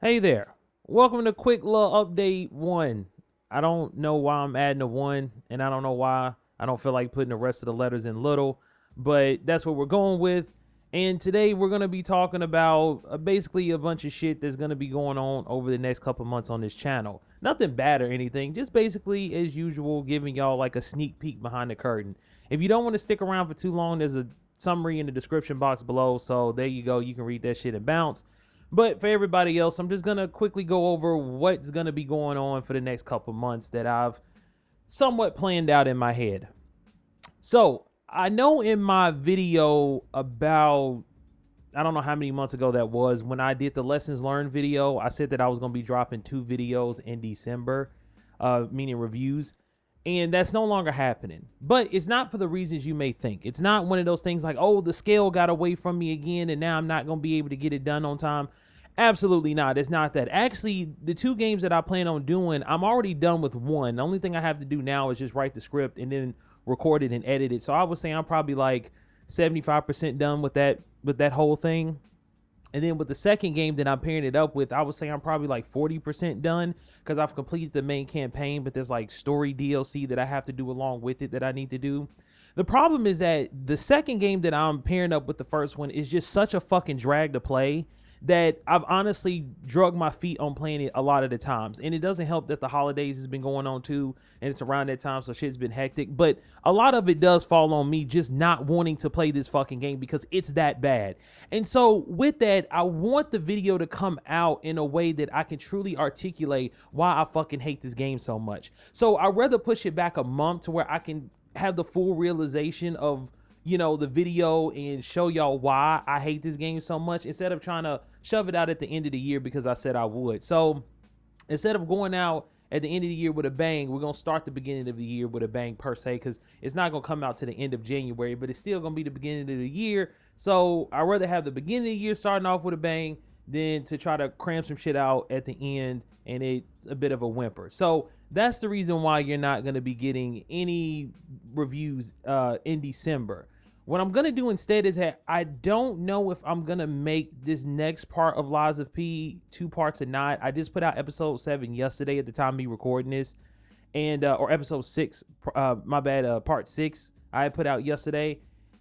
Hey there. Welcome to quick little update one. I don't know why I'm adding a one, and I don't know why I don't feel like putting the rest of the letters in little, but that's what we're going with. And today we're going to be talking about basically a bunch of shit that's going to be going on over the next couple months on this channel. Nothing bad or anything, just basically as usual, giving y'all like a sneak peek behind the curtain. If you don't want to stick around for too long, there's a summary in the description box below, so there you go. You can read that shit and bounce. But for everybody else, I'm just going to quickly go over what's going to be going on for the next couple months that I've somewhat planned out in my head. So I know in my video about, I don't know how many months ago that was, when I did the lessons learned video, I said that I was going to be dropping 2 videos in December, meaning reviews. And that's no longer happening. But it's not for the reasons you may think. It's not one of those things like, oh, the scale got away from me again and now I'm not going to be able to get it done on time. Absolutely not. It's not that. Actually, the 2 games that I plan on doing, I'm already done with one. The only thing I have to do now is just write the script and then record it and edit it. So I would say I'm probably like 75% done with that whole thing. And then with the second game that I'm pairing it up with, I would say I'm probably like 40% done because I've completed the main campaign, but there's like story DLC that I have to do along with it that I need to do. The problem is that the second game that I'm pairing up with the first one is just such a fucking drag to play that I've honestly drug my feet on playing it a lot of the times. And it doesn't help that the holidays has been going on too, and it's around that time, so shit's been hectic. But a lot of it does fall on me just not wanting to play this fucking game because it's that bad. And so with that, I want the video to come out in a way that I can truly articulate why I fucking hate this game so much. So I'd rather push it back a month to where I can have the full realization of, you know, the video and show y'all why I hate this game so much instead of trying to shove it out at the end of the year because I said I would. So instead of going out at the end of the year with a bang, we're going to start the beginning of the year with a bang per se, because it's not going to come out to the end of January, but it's still going to be the beginning of the year. So I'd rather have the beginning of the year starting off with a bang than to try to cram some shit out at the end and it's a bit of a whimper. So that's the reason why you're not going to be getting any reviews in December. What I'm going to do instead is that I don't know if I'm going to make this next part of Lies of P 2 parts or not. I just put out episode 7 yesterday at the time of me recording this, and or episode 6, part 6 I put out yesterday.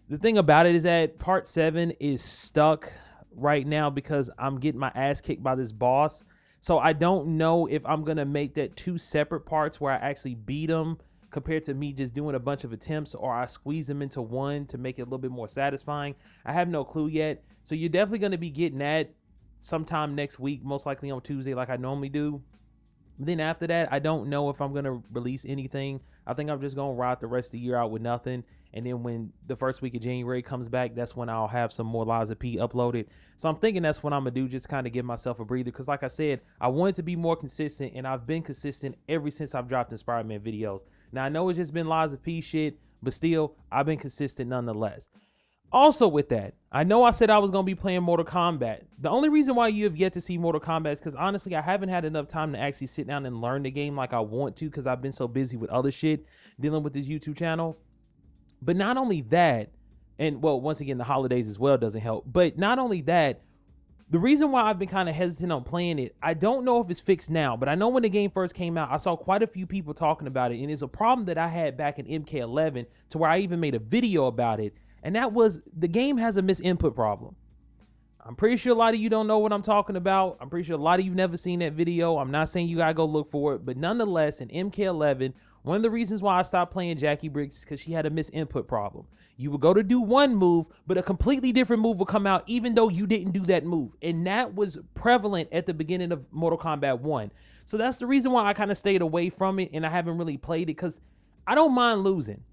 The thing about it is that part 7 is stuck right now because I'm getting my ass kicked by this boss. So I don't know if I'm going to make that 2 separate parts where I actually beat him compared to me just doing a bunch of attempts, or I squeeze them into one to make it a little bit more satisfying. I have no clue yet. So you're definitely going to be getting that sometime next week, most likely on Tuesday like I normally do. But then after that, I don't know if I'm going to release anything. I think I'm just going to ride the rest of the year out with nothing. And then when the first week of January comes back, that's when I'll have some more Lies of P uploaded. So I'm thinking that's what I'm going to do, just kind of give myself a breather. Because like I said, I wanted to be more consistent, and I've been consistent ever since I've dropped Inspired Man videos. Now, I know it's just been Lies of P shit, but still, I've been consistent nonetheless. Also with that, I know I said I was going to be playing Mortal Kombat. The only reason why you have yet to see Mortal Kombat is because honestly, I haven't had enough time to actually sit down and learn the game like I want to, because I've been so busy with other shit dealing with this YouTube channel. But not only that, and well, once again, the holidays as well doesn't help. But not only that, the reason why I've been kind of hesitant on playing it, I don't know if it's fixed now, but I know when the game first came out, I saw quite a few people talking about it. And it's a problem that I had back in MK11 to where I even made a video about it. And that was, the game has a misinput problem. I'm pretty sure a lot of you don't know what I'm talking about. I'm pretty sure a lot of you never seen that video. I'm not saying you gotta go look for it, but nonetheless, in MK11, one of the reasons why I stopped playing Jackie Briggs is because she had a misinput problem. You would go to do one move, but a completely different move would come out even though you didn't do that move. And that was prevalent at the beginning of Mortal Kombat 1. So that's the reason why I kind of stayed away from it and I haven't really played it, because I don't mind losing.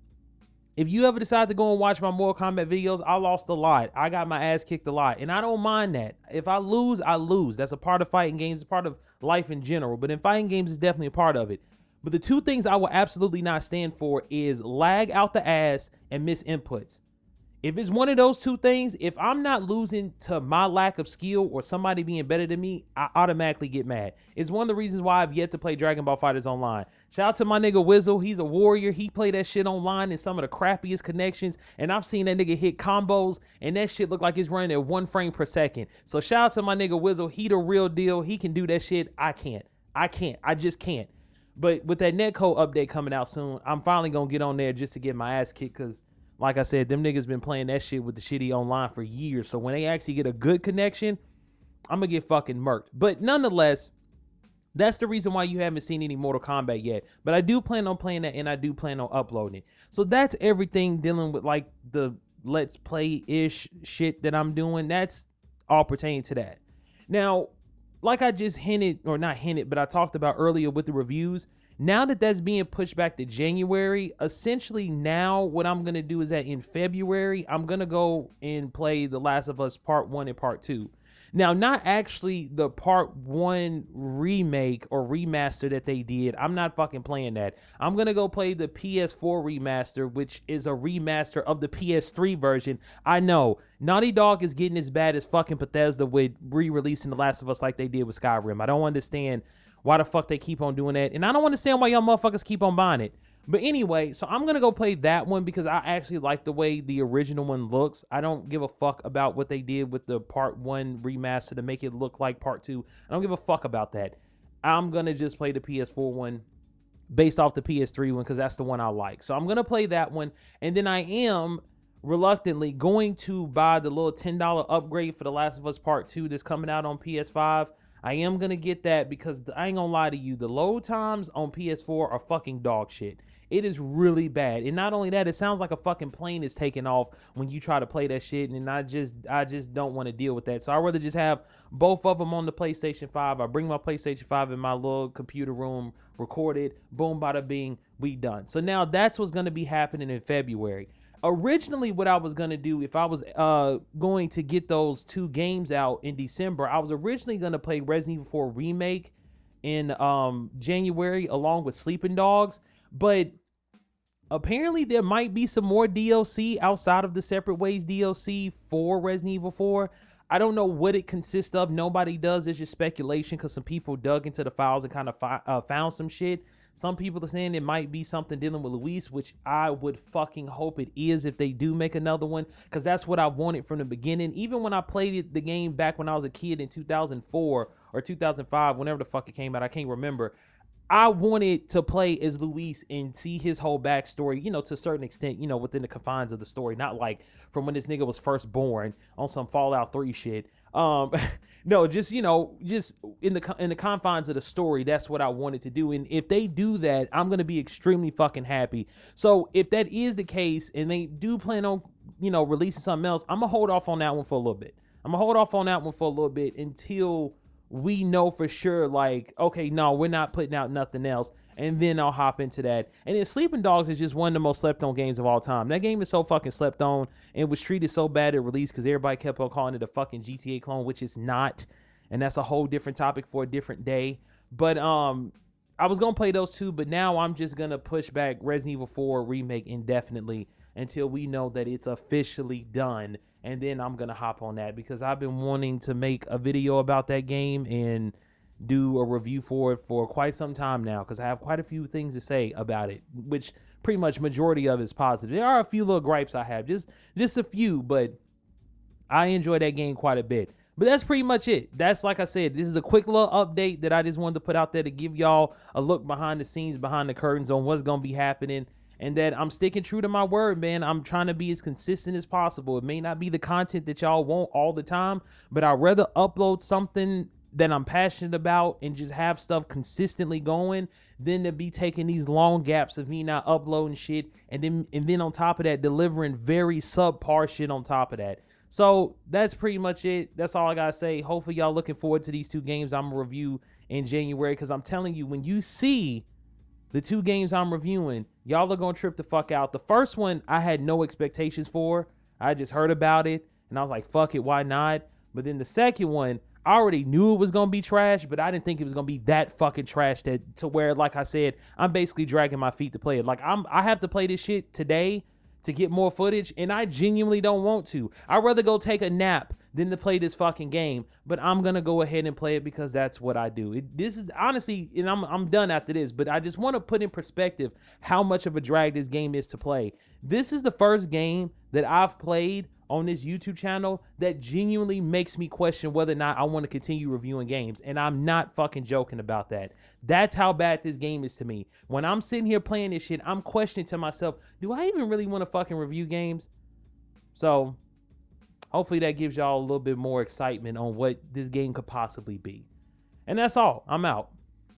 If you ever decide to go and watch my Mortal Kombat videos, I lost a lot. I got my ass kicked a lot, and I don't mind that. If I lose, I lose. That's a part of fighting games. It's part of life in general, but in fighting games, it's definitely a part of it. But the 2 things I will absolutely not stand for is lag out the ass and miss inputs. If it's one of those two things, if I'm not losing to my lack of skill or somebody being better than me, I automatically get mad. It's one of the reasons why I've yet to play Dragon Ball FighterZ Online. Shout out to my nigga Wizzle. He's a warrior. He played that shit online in some of the crappiest connections, and I've seen that nigga hit combos, and that shit look like it's running at 1 frame per second. So shout out to my nigga Wizzle. He the real deal. He can do that shit. I can't. I just can't. But with that netcode update coming out soon, I'm finally going to get on there just to get my ass kicked, because like I said, them niggas been playing that shit with the shitty online for years. So when they actually get a good connection, I'm going to get fucking murked. But nonetheless, that's the reason why you haven't seen any Mortal Kombat yet. But I do plan on playing that, and I do plan on uploading it. So that's everything dealing with like the Let's Play-ish shit that I'm doing. That's all pertaining to that. Now, like I just hinted, or not hinted, but I talked about earlier with the reviews, now that that's being pushed back to January, essentially now what I'm going to do is that in February, I'm going to go and play The Last of Us Part 1 and Part 2. Now, not actually the Part 1 remake or remaster that they did. I'm not fucking playing that. I'm going to go play the PS4 remaster, which is a remaster of the PS3 version. I know, Naughty Dog is getting as bad as fucking Bethesda with re-releasing The Last of Us like they did with Skyrim. I don't understand why the fuck they keep on doing that. And I don't understand why y'all motherfuckers keep on buying it. But anyway, so I'm going to go play that one because I actually like the way the original one looks. I don't give a fuck about what they did with the Part 1 remaster to make it look like Part 2. I don't give a fuck about that. I'm going to just play the PS4 one based off the PS3 one because that's the one I like. So I'm going to play that one. And then I am reluctantly going to buy the little $10 upgrade for The Last of Us Part 2 that's coming out on PS5. I am going to get that because I ain't going to lie to you. The load times on PS4 are fucking dog shit. It is really bad. And not only that, it sounds like a fucking plane is taking off when you try to play that shit. And I just don't want to deal with that. So I'd rather just have both of them on the PlayStation 5. I bring my PlayStation 5 in my little computer room, record it, boom, bada bing, we done. So now that's what's going to be happening in February. Originally, what I was going to do, if I was going to get those two games out in December, I was originally going to play Resident Evil 4 Remake in January along with Sleeping Dogs. But apparently there might be some more DLC outside of the Separate Ways DLC for Resident Evil 4. I don't know what it consists of. Nobody does. It's just speculation because some people dug into the files and kind of found some shit. Some people are saying it might be something dealing with Luis, which I would fucking hope it is if they do make another one, because that's what I wanted from the beginning. Even when I played the game back when I was a kid in 2004 or 2005, whenever the fuck it came out, I can't remember. I wanted to play as Luis and see his whole backstory, to a certain extent, within the confines of the story. Not like from when this nigga was first born on some Fallout 3 shit. No, just in the confines of the story, that's what I wanted to do. And if they do that, I'm going to be extremely fucking happy. So if that is the case and they do plan on, releasing something else, I'm going to hold off on that one for a little bit. Until we know for sure, like, okay, no, we're not putting out nothing else. And then I'll hop into that. And then Sleeping Dogs is just one of the most slept on games of all time. That game is so fucking slept on and was treated so bad at release because everybody kept on calling it a fucking GTA clone, which it's not. And that's a whole different topic for a different day. But I was going to play those two, but now I'm just going to push back Resident Evil 4 Remake indefinitely until we know that it's officially done. And then I'm going to hop on that because I've been wanting to make a video about that game and do a review for it for quite some time now because I have quite a few things to say about it, which pretty much majority of it is positive. There are a few little gripes I have, just a few, but I enjoy that game quite a bit. But that's pretty much it. That's, like I said, this is a quick little update that I just wanted to put out there to give y'all a look behind the scenes, behind the curtains on what's going to be happening. And that I'm sticking true to my word, man. I'm trying to be as consistent as possible. It may not be the content that y'all want all the time, but I'd rather upload something that I'm passionate about and just have stuff consistently going than to be taking these long gaps of me not uploading shit and then on top of that delivering very subpar shit on top of that. So that's pretty much it. That's all I gotta say. Hopefully y'all looking forward to these two games I'm gonna review in January, because I'm telling you, when you see the two games I'm reviewing, y'all are gonna trip the fuck out. The first one I had no expectations for. I just heard about it and I was like, fuck it, why not? But then the second one, I already knew it was gonna be trash, but I didn't think it was gonna be that fucking trash to where, like I said, I'm basically dragging my feet to play it. Like I have to play this shit today to get more footage, and I genuinely don't want to. I'd rather go take a nap than to play this fucking game, but I'm gonna go ahead and play it because that's what I do. This is honestly, and I'm done after this, but I just want to put in perspective how much of a drag this game is to play. This is the first game that I've played on this YouTube channel that genuinely makes me question whether or not I want to continue reviewing games, and I'm not fucking joking about that. That's how bad this game is to me. When I'm sitting here playing this shit, I'm questioning to myself, do I even really want to fucking review games? So hopefully that gives y'all a little bit more excitement on what this game could possibly be. And that's all. I'm out.